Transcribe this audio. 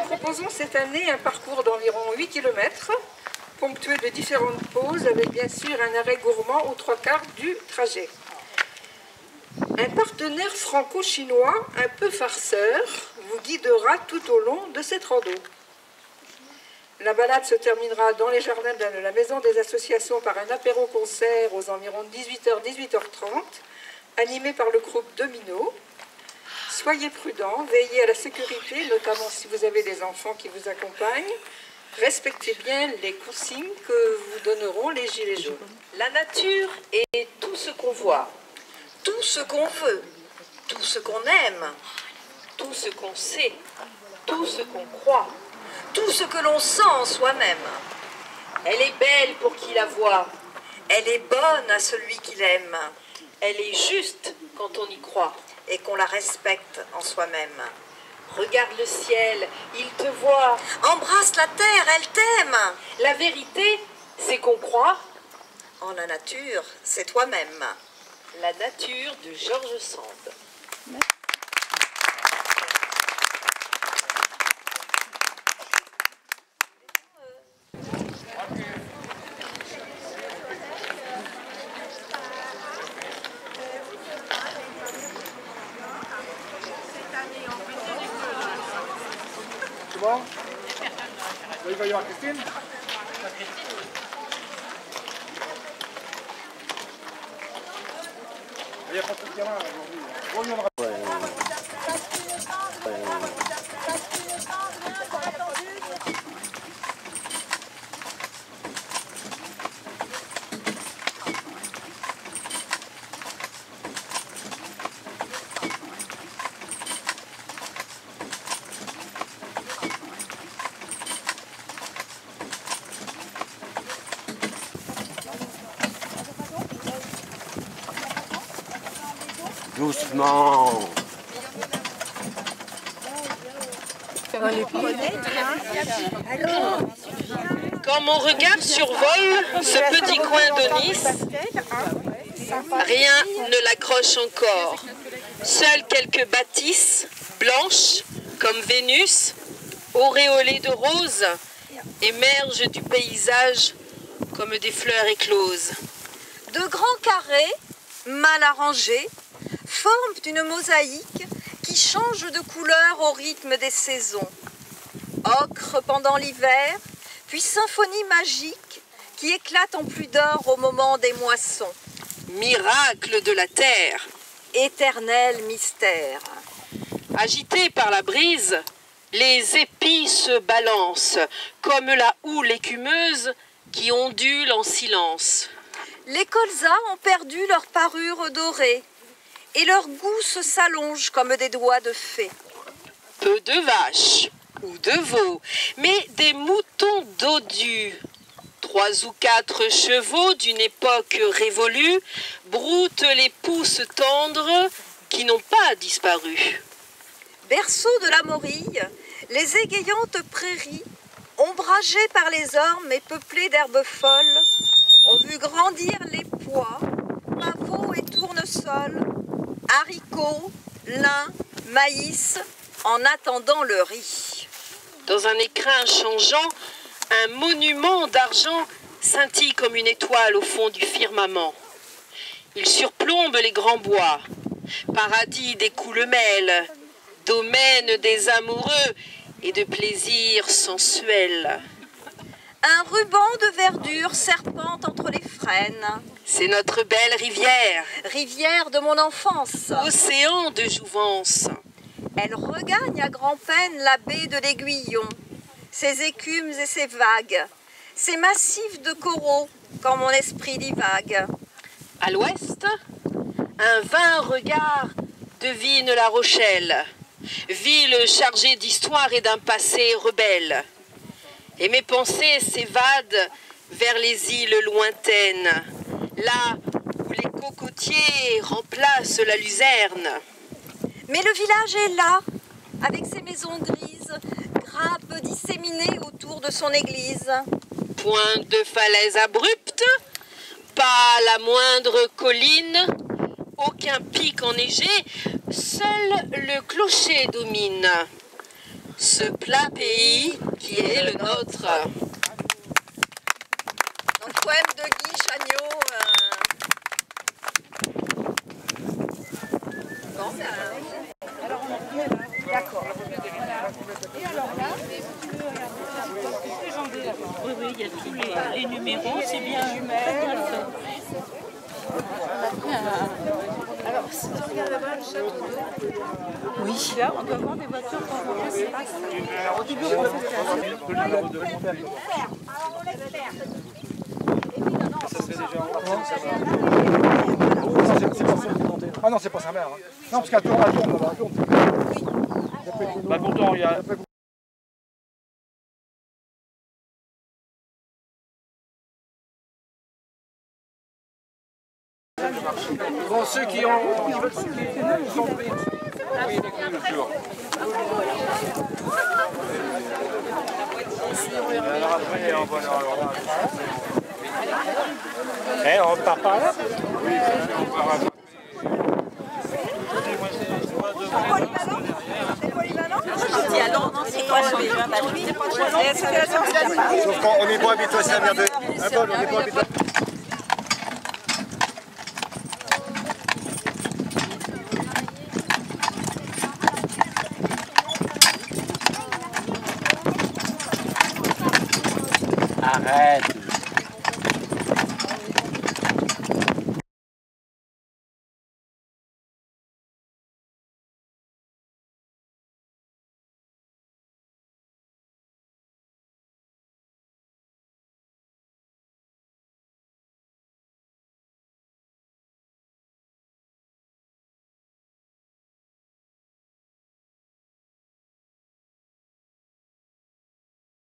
Proposons cette année un parcours d'environ 8 km, ponctué de différentes pauses avec bien sûr un arrêt gourmand aux 3/4 du trajet. Un partenaire franco-chinois un peu farceur vous guidera tout au long de cette rando. La balade se terminera dans les jardins de la maison des associations par un apéro-concert aux environs de 18h-18h30, animé par le groupe Domino. Soyez prudents, veillez à la sécurité, notamment si vous avez des enfants qui vous accompagnent. Respectez bien les consignes que vous donneront les gilets jaunes. La nature est tout ce qu'on voit, tout ce qu'on veut, tout ce qu'on aime, tout ce qu'on sait, tout ce qu'on croit, tout ce que l'on sent en soi-même. Elle est belle pour qui la voit, elle est bonne à celui qui l'aime, elle est juste quand on y croit et qu'on la respecte en soi-même. Regarde le ciel, il te voit. Embrasse la terre, elle t'aime. La vérité, c'est qu'on croit. En la nature, c'est toi-même. La nature de Georges Sand. Bon. Là, il va y avoir Christine. Il n'y a pas trop de gamins aujourd'hui. On reviendra. Doucement. Quand mon regard survole ce petit coin de Nice, rien ne l'accroche encore. Seules quelques bâtisses blanches comme Vénus, auréolées de roses, émergent du paysage comme des fleurs écloses. De grands carrés, mal arrangés, forment une mosaïque qui change de couleur au rythme des saisons. Ocre pendant l'hiver, puis symphonie magique qui éclate en pluie d'or au moment des moissons. Miracle de la terre. Éternel mystère. Agités par la brise, les épis se balancent comme la houle écumeuse qui ondule en silence. Les colzas ont perdu leur parure dorée et leur goût se s'allonge comme des doigts de fée. Peu de vaches ou de veaux, mais des moutons dodus. 3 ou 4 chevaux d'une époque révolue broutent les pousses tendres qui n'ont pas disparu. Berceau de la Morille, les égayantes prairies, ombragées par les ormes et peuplées d'herbes folles, ont vu grandir les pois, pavots et tournesols, haricots, lin, maïs, en attendant le riz. Dans un écrin changeant, un monument d'argent scintille comme une étoile au fond du firmament. Il surplombe les grands bois, paradis des coulemelles, domaine des amoureux et de plaisirs sensuels. Un ruban de verdure serpente entre les frênes. C'est notre belle rivière. Rivière de mon enfance. Océan de jouvence. Elle regagne à grand-peine la baie de l'Aiguillon, ses écumes et ses vagues, ses massifs de coraux quand mon esprit divague. À l'ouest, un vain regard devine La Rochelle, ville chargée d'histoire et d'un passé rebelle. Et mes pensées s'évadent vers les îles lointaines, là où les cocotiers remplacent la luzerne. Mais le village est là, avec ses maisons grises, grappes disséminées autour de son église. Point de falaise abrupte, pas la moindre colline, aucun pic enneigé, seul le clocher domine ce plat pays qui est le nôtre. Donc, poème de Guy Chagnaud. D'accord. Et alors là, oui, il y a tous les numéros, c'est bien. Alors, si tu regardes là-bas, le château d'eau. Oui. Là, on doit voir des voitures quand on passe. Alors, au début, on pensait que Ah non, c'est pas sa mère. Hein. Non, parce qu'elle tourne, elle tourne. Bah pourtant, il y a... Bon, ceux qui ont... Alors après, on va leur... Eh, on repart par là? Oui, on part à... Sauf qu'on n'est pas habitué à servir de... Un bol, on n'est pas habitué. Arrête.